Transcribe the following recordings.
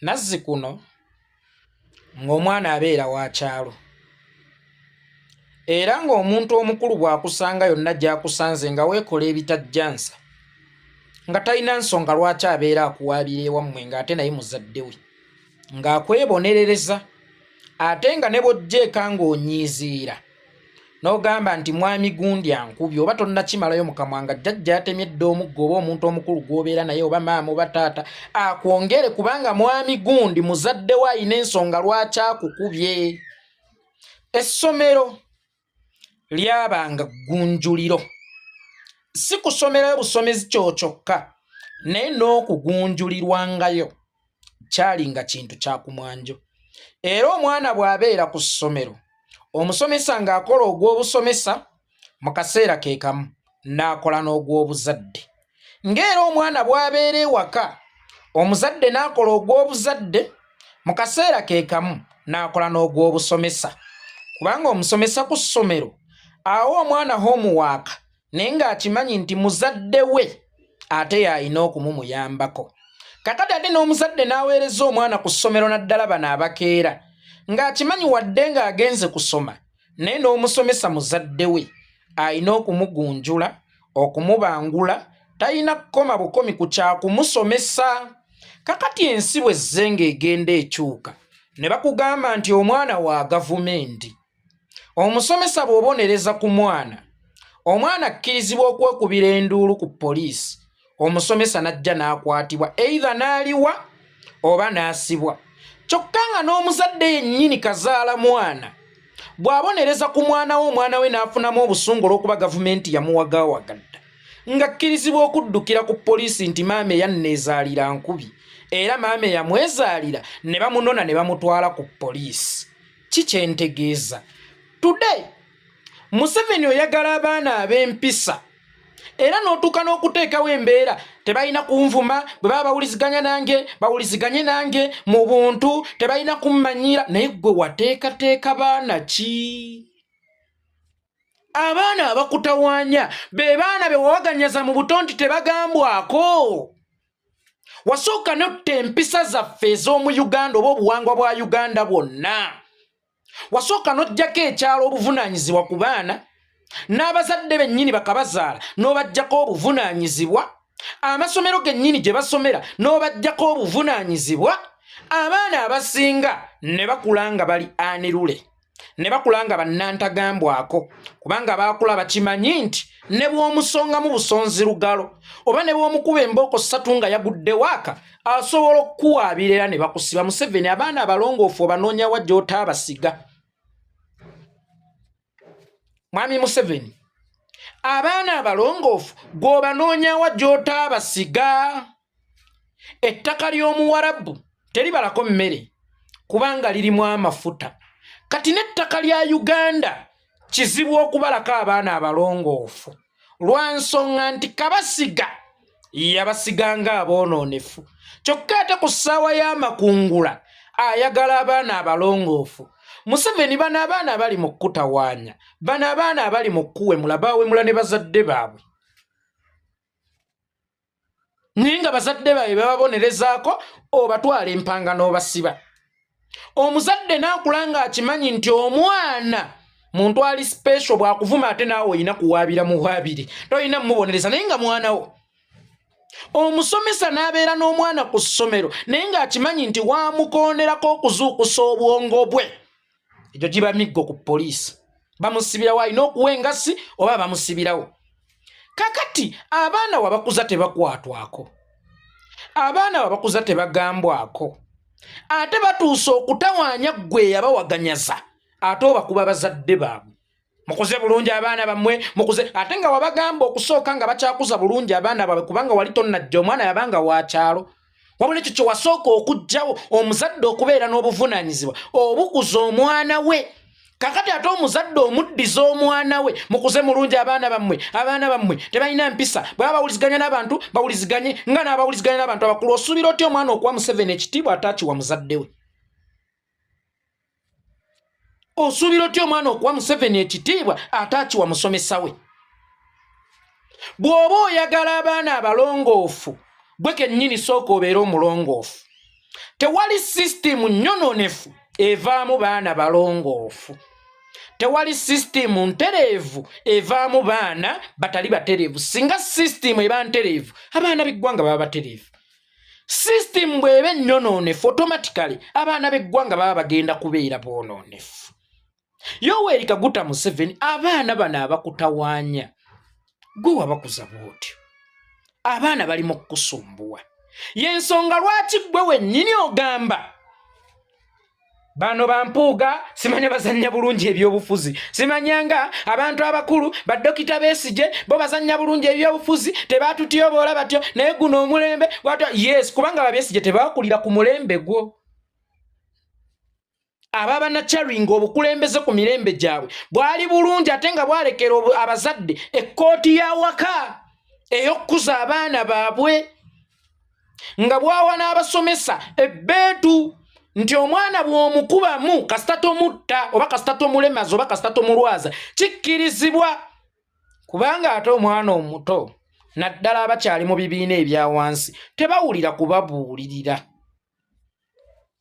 Nazzi kuno ng'omwana abeera wa kyalo era ng'omuntu omukulu bw'akusanga yonna gy'akusanze nga weekola ebitajjansa nga talina nsonga lwaki abeera akuwaabira ewammwe ng'ate naye muzadde we ng'akwebonerereza ate nga ne bw'ojja eka ng'onyiiziira n'ogamba nti mwami gundi ankubye oba tonnakimalayo mu kamwa nga jjajja atemyedde omuggo oba omuntu omukulu gw'obeera naye oba maama oba taata akwongere kubanga mwami gundi muzadde we ayina ensonga lwaki akukubye. Essomero lyabanga ggunjuliro, si kusomerayo busomezi kyokka naye n'okugunjulirwangayo kyalinga kintu kyakumwanjo. Era omwana bw'abeera ku ssomero omusomesa ng'akola ogw'obusomesa mu kaseera ke kamu n'akola n'ogw'obuzadde. Ng'era omwana bw'abeera ewaka omuzadde n'akola ogw'obuzadde mu kaseera ke kamu n'akola n'ogw'obusomesa. Kubanga omusomesa ku ssomero awa omwana homework naye ng'akimanyi nti muzadde we ate y'alina okumumuyambako. Kakati ate n'omuzadde n'aweereza omwana ku ssomero naddala bano abakeera ng'akimanyi wadde ng'agenze kusoma naye n'omusomesa muzadde we alina okumugunjula okumubangula, talina kukoma bukomi ku kyakumusomesa. Kakati ensi bw'ezze ng'egenda ekyuka ne bakugamba nti omwana wa gavumenti, omusomesa bw'obonereza ku mwana, omwana akkirizibwa okwekubira enduulu ku poliisi, omusomesa n'ajja n'akwatibwa either n'aliwa oba n'asibwa. Kyokka nga n'omuzadde yennyini kazaala mwana bw'abonereza ku mwana we, omwana we n'afunamu obusungu olw'okuba gavumenti yamuwagaawagadda, ng'akkirizibwa okuddukira ku poliisi nti maama eyanneezaalira nkubi era maama eyamwezaalira ne bamunona ne bamutwala ku poliisi. Ki kyentegeeza? Today Museveni oyagala abaana ab'empisa era n'otuuka n'okuteekawo embeera tebalina kunvuma, bwe baba bawuliziganye nange mu buntu, tebalina kummanyira. Naye gwe wateekateeka baana ki? Abaana abakutawaanya be baana be wawaganyaza mu buto nti tebagambwako. Wasooka n'otta empisa zaffe ez'omu Uganda oba obuwangwa bwa Uganda bwonna. Wasooka n'oggyako ekyalo obuvunaanyizibwa ku baana, n'abazadde bennyini bakabazaala n'obaggyako obuvunaanyizibwa, amasomero gennyini gye basomera n'obaggyako obuvunaanyizibwa. Abaana abasinga ne bakula nga bali anirule, ne bakula nga bannantagambwako, kubanga baakula bakimanyi nti ne bw'omusongamu busonzi lugalo oba ne bw'omukuba embooko 3 nga yagudde waaka asobola okukuwaabira era ne bakusiba. Museveni abaana abalongoofu obanoonya wa gy'otaabasiga? Mwami Museveni abaana abalongoofu gw'obanoonya wa gy'otaabasiga? Ettaka ly'Omuwarabu teribalako mmere kubanga lirimu amafuta. Kati n'ettaka lya Uganda kizibu okubalako abaana abalongoofu lwa nsonga nti Kabasiga yabasiganga aboonoonefu. Kyokka ate ku ssaawa y'amakungula ayagala abaana abalongoofu. Museveni bano abaana abali mu kutawaanya, bano abaana abali mu kuwemula, bawemula ne bazadde baabwe naye nga bazadde baabwe bababonerezaako obatwala empanga n'obasiba. Omuzadde n'akula ng'akimanyi nti omwana muntu ali special, bw'akuvuma ate naawe olina kuwaabira muwaabire, tolina mmubonereza naye nga mwana wo. Omusomesa n'abeera n'omwana ku ssomero naye ng'akimanyi nti waamukoonerako okuzuukusa obwongo bwe, egyo giba miggo ku poliisi. Bamusibirawo, alina okuwa engassi oba bamusibirawo. Kakati abaana wabakuza tebakwatwako, abaana wabakuza tebagambwako, ate batuusa okutawaanya ggwe yabawaganyaza ate obakuba bazadde baabwe. Mukoze bulungi abaana bammwe, mukoze. Ate nga wabagamba okusooka nga bakyakuza bulungi abaana baabwe kubanga wali tonnajja, omwana yabanga wa kyalo. Wabula ekyo kye wasooka okuggyawo omuzadde okubeera n'obuvunaanyizibwa obukuza omwana we. Kakati ate omuzadde omuddiza omwana we, mukuze mulungi abaana bammwe tebalina mpisa, bwe bawuliziganya n'abantu bawuliziganye nga n'abawuliziganya n'abantu abakulu. Osuubira otya omwana okuwa Museveni ekitiibwa ataakiwa muzadde we? Osuubira otya omwana okuwa Museveni ekitiibwa ataakiwa musomesa we? Bw'oba oyagala abaana abalongoofu, bwe kennyini sooka obeera omulongoofu. Tewali system nyononefu evaamu baana balongoofu. Tewali system ntereevu evaamu baana batali batereevu. Singa system eba ntereevu abaana b'eggwanga baba batereevu. System bw'eba nyononefu automatically abaana b'eggwanga baba bagenda kubeera boononefu. Yoweri Kaguta Museveni abaana bano abakutawaanya gwe wabakuza bw'otyo. Abaana bali mu kukusumbuwa. Y'ensonga lwaki gwe wennyini ogamba bano bampuuga simanya bazannya bulungi ebyobufuzi. Simanyanga abantu abakulu baddokita Besigye bo bazannya bulungi ebyobufuzi tebaatutyoboola batyo naye guno omulembe yes kubanga Besigye tebakulira ku mulembe gwo. Ababa na charinga obukulembeze ku mirembe gyabwe bwali bulungi ate nga bwalekera abazadde ekkooti ya waka ey'okkuza abaana baabwe nga bwawa n'abasomesa ebbeetu nti omwana bw'omukubamu kasita tomutta oba kasita tomulemaza oba kasita tomulwaza kikkirizibwa kubanga ate omwana omuto naddala abakyali mu bibiina ebya wansi tebawulira kubabuulirira.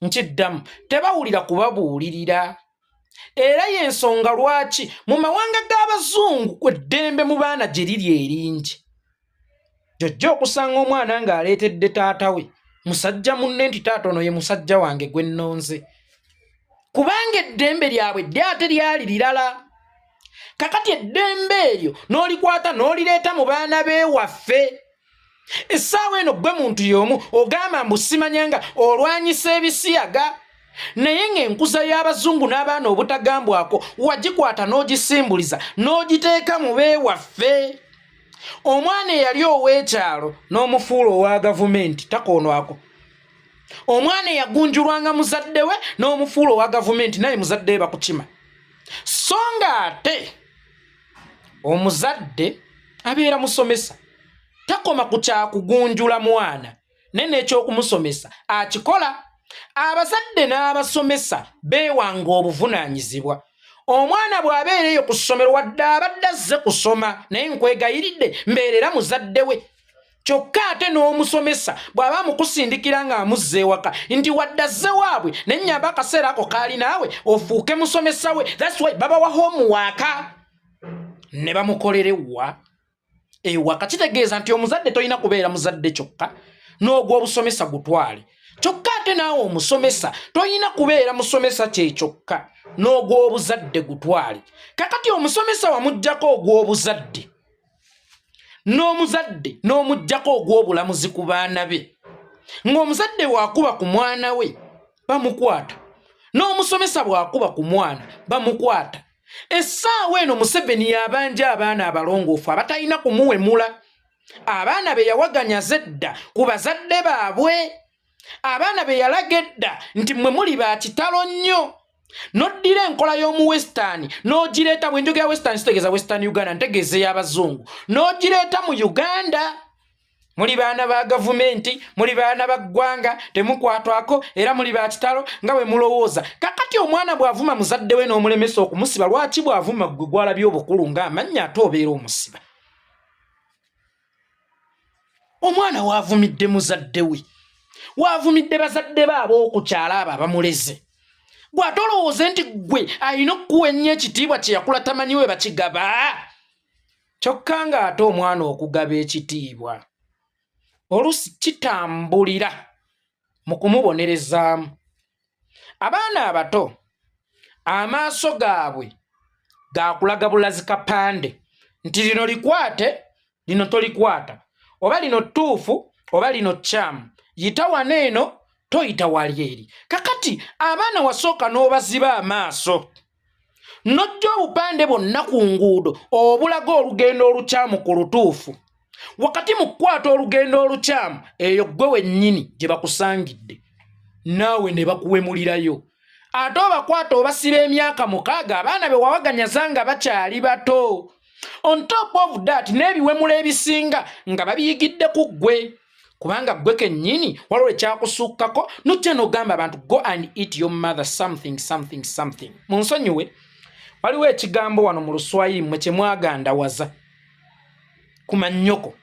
Nkiddamu tebawulira kubabuulirira. Era y'ensonga lwaki mu mawanga g'abazungu eddembe mu baana gye liri eringi. Jjojja okusanga omwana ng'aleetedde taata we musajja munne nti taata ono ye musajja wange gwe nnonze. Kubanga eddembe lyabwe ate lyali lirala. Kakati eddembe eryo n'olikwata n'olireeta mu baana b'ewaffe. Essaawa eno gwe muntu y'omu ogamba mbu simanyanga olwanyisa ebisiyaga naye ng'enkuza y'abazungu n'abaana obutagambwako wagikwata n'ogisimbuliza n'ogiteeka mu b'ewaffe. Omwana eyali ow'ekyalo n'omufuula owa gavumenti takoonwako. Omwana eyagunjulwanga muzadde we n'omufuula owa gavumenti naye muzadde we bakukima. So nga ate omuzadde abeera musomesa takoma ku kyakugunjula mwana nene ekyokumusomesa akikola. Abazadde n'abasomesa beewanga obuvunaanyizibwa. Omwana bw'abeera eyo ku ssomero wadde abadde azze kusoma naye nkwegayiridde mbeerera muzadde we. Kyokka ate n'omusomesa bw'aba mukusindikira ng'amuzza ewaka nti wadde azze waabwe nennyamba akaseera ako kaali naawe ofuuke musomesa we. That's why babawa homework ne bamukolera ewaka. Kitegeeza nti omuzadde tolina kubeera muzadde kyokka n'ogw'obusomesa gutwale. Kyokka ate naawe omusomesa tolina kubeera musomesa kye kyokka n'ogw'obuzadde gutwale. Kakati omusomesa wamuggyako ogw'obuzadde n'omuzadde n'omuggyako ogw'obulamuzi ku baana be. Ng'omuzadde bw'akuba ku mwana we bamukwata n'omusomesa bw'akuba ku mwana bamukwata. Essaawa eno Museveni yabanja abaana abalongoofu abatalina kumuwemula. Abaana be yawaganya zedda ku bazadde baabwe. Abaana be yalaga edda nti mmwe muli ba kitalo nnyo. Noddira enkola y'omu western n'ogireeta bwe njogera western sitegeeza western Uganda ntegeeza ey'abazungu n'ogireeta mu Uganda. Muli baana ba gavumenti, muli baana ba ggwanga, temukwatwako era muli ba kitalo nga bwe mulowooza. Kakati omwana bw'avuma muzadde we n'omulemesa okumusiba lwaki bw'avuma gwe gwalabye obukulu ng'amannya ate obeera omusiba? Omwana waavumidde muzadde we, waavumidde bazadde baabo okukyala abo abamuleze. Bw'atolowooze nti gwe alina okukuwa ennyo ekitiibwa kye yakula tamanyi we bakigaba. Kyokka ng'ate omwana okugaba ekitiibwa oluusi kitambulira mu kumubonerezaamu. Abaana abato amaaso gaabwe gaakulaga bulazi kapande nti lino likwate lino tolikwata, oba lino ttuufu oba lino kyamu, yita wano eno toyita wali eri. Kakati abaana wasooka n'obaziba amaaso n'ojja obupande bwonna ku nguudo obulaga olugendo olukyamu ku lutuufu. Wakati mu kukwata olugendo olukyamu eyo gwe wennyini gye bakusangidde naawe ne bakuwemulirayo. Ate obakwata obasiba emyaka 6 abaana be wawaganyaza nga bakyali bato. On top of that n'ebiwemula ebisinga nga babiyigidde ku ggwe. Kubanga gwe kennyini waliwo ekyakusukkako nojja n'ogamba abantu go and eat your mother something something something. Munsonyiwe waliwo ekigambo wano mu Luswayiri mwe kye mwagandawaza ku mannyoko.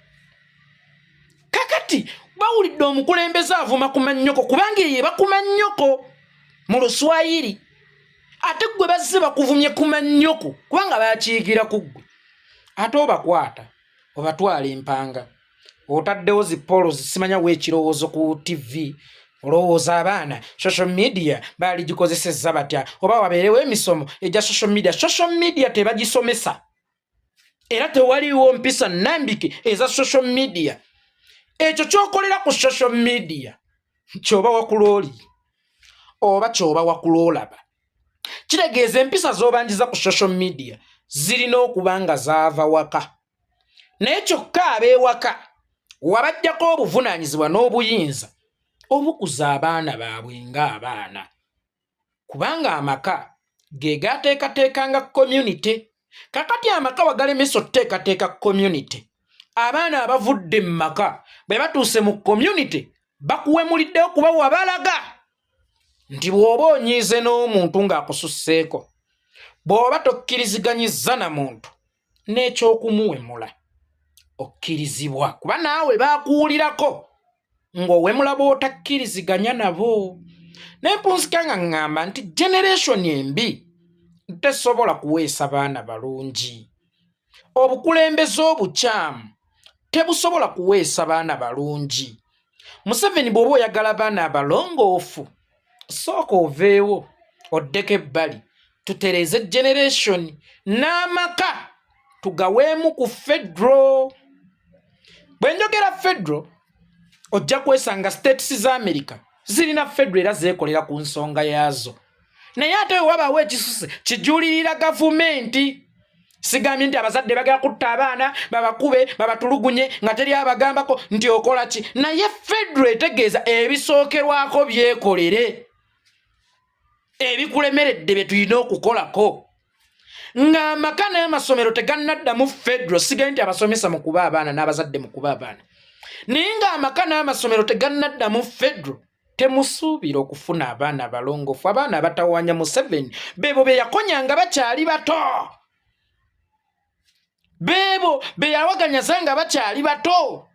Kakati bawulidde omukulembeze avuma ku mannyoko kubanga ye bakuma nnyoko mu Luswayiri ate gwe bazze bakuvumye ku mannyoko kubanga bakiyigira ku ggwe ate obakwata obatwala empanga otaddewo zipolo zisimanya w'ekirowoozo ku TV olowooza abaana social media baali gikozesezza batya oba wabeerewo emisomo egya social media tebagisomesa era tewaliwo mpisa nnambike eza social media ekyo kyokolera ku social media kyoba wakulooli oba kyoba wakuloolaba kitegeeza empisa z'obanjiza ku social media zirina okuba nga zaava waka naye kyokka ab'ewaka wabajjako obuvunaanyizibwa n'obuyinza obukuza abaana baabwe ng'abaana kubanga amaka ge gateekateekanga community kakati amaka wagalemesa okuteekateeka community abaana abavudde mu maka bwe batuuse mu community bakuwemuliddeyo kuba wabalaga nti bw'oba onyiize n'omuntu ng'akususseeko bw'oba tokkiriziganyizza na muntu n'ekyokumuwemula okkirizibwa kuba naawe baakuwulirako ng'owemula b'otakkiriziganya nabo n'empunsika nga ŋŋamba nti generation embi tesobola kuweesa baana balungi obukulembeze obukyamu tebusobola kuweesa baana balungi Museveni bw'oba oyagala baana abalongoofu sooka oveewo oddeko ebbali tutereze generation n'amaka tugaweemu ku federal bwe njogera federal ojja kwesanga states za America zirina federal era zeekolera ku nsonga yaazo naye ate wabaawo ekisuse kijulirira gavumenti sigambye nti abazadde bagala kutta abaana babakube babatulugunye nga teri abagambako nti okola ki naye federal etegeeza ebisookerwako byekolere ebikulemeredde bye tulina okukolako ng'amaka n'amasomero tegannaddamu federal sigambye nti abasomesa mu kuba abaana n'abazadde mu kuba abaana naye ng'amaka n'amasomero tegannaddamu federal temusuubira okufuna abaana balongoofu abaana abatawaanya Museveni beebo be yakonyanga bakyali bato beebo be yawaganyaza nga bakyali bato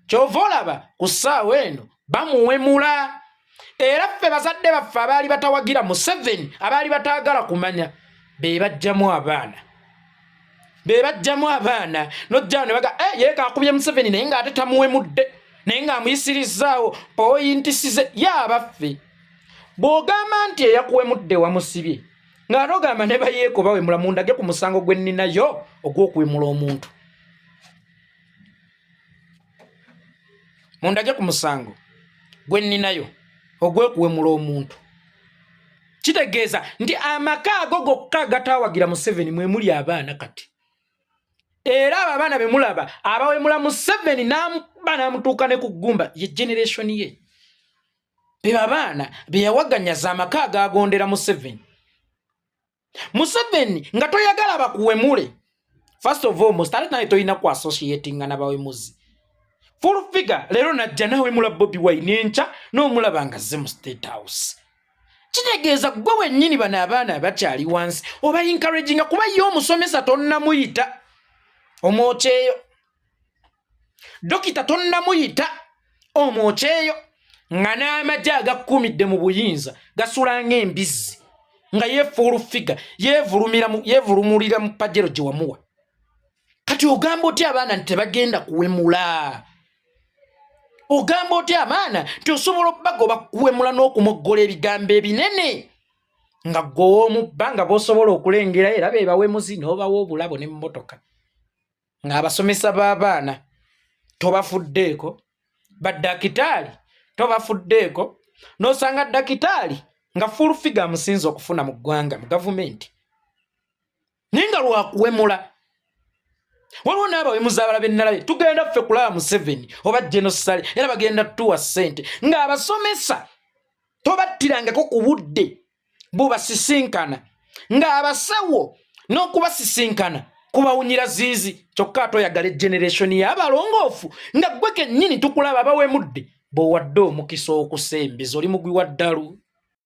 kyova olaba ku ssaawa eno bamuwemula era ffe bazadde baffe abaali batawagira Museveni abaali bataagala kumanya be bajjamu abaana nojjawo ne baga yeeka akubye Museveni naye ng'ate tamuwemudde naye ng'amuyisirizzaawo oyintisize y'abaffe bw'ogamba nti eyakuwemudde wamusibye ng'ate ogamba ne bayeeko bawemula mundage ku musango gwe nninayo ogw'okuwemula omuntu mundage ku musango gwe nninayo ogw'okuwemula omuntu kitegeeza nti amaka ago gokka gataawagira Museveni mwe muli abaana kati era abo abaana be mulaba abawemula Museveni n'amutuuka ne ku ggumba ye generation ye be abaana be yawaganyaza amaka agagondera Museveni nga toyagala bakuwemule first of all ate naye toyina ku associatinga n'abawemuzi full figure leero najja nawemula Bobi Wine enkya n'omulaba nga azze mu State House kitegeeza gwe wennyini bano abaana abakyali wansi oba encouraginga kuba ye omusomesa tonnamuyita omwokyeyo dokita tonnamuyita omwokyeyo nga n'amagye agakumidde mu buyinza gasula ng'embizzi nga yefuulu figa yevulumulira mu pajero gye wamuwa kati ogamba otya abaana nti tebagenda kuwemula ogamba otya abaana nti osobola okubagoba kuwemula n'okumoggola ebigambo ebinene nga gwowoomubba nga bosobola okulengera era be bawemuzi n'obawa obulabo n'emmotoka ng'abasomesa b'abaana tobafuddeeko baddakitaali tobafuddeeko n'osanga ddakitaali nga full figure amusinza okufuna mu ggwanga mu gavumenti naye nga lwakuwemula waliwo n'abawemuzi abalala bennalabe tugenda ffe kulaba Museveni oba genosale era bagenda tuwa ssente ng'abasomesa tobattirangako ku budde bubasisinkana ng'abasawo n'okubasisinkana kubawunyira ziizi kyokka ate oyagala generation y'abalongoofu nga gwe kennyini tukulaba abawemudde bw'owadde omukisa okusembeza oli mugwi wa ddalu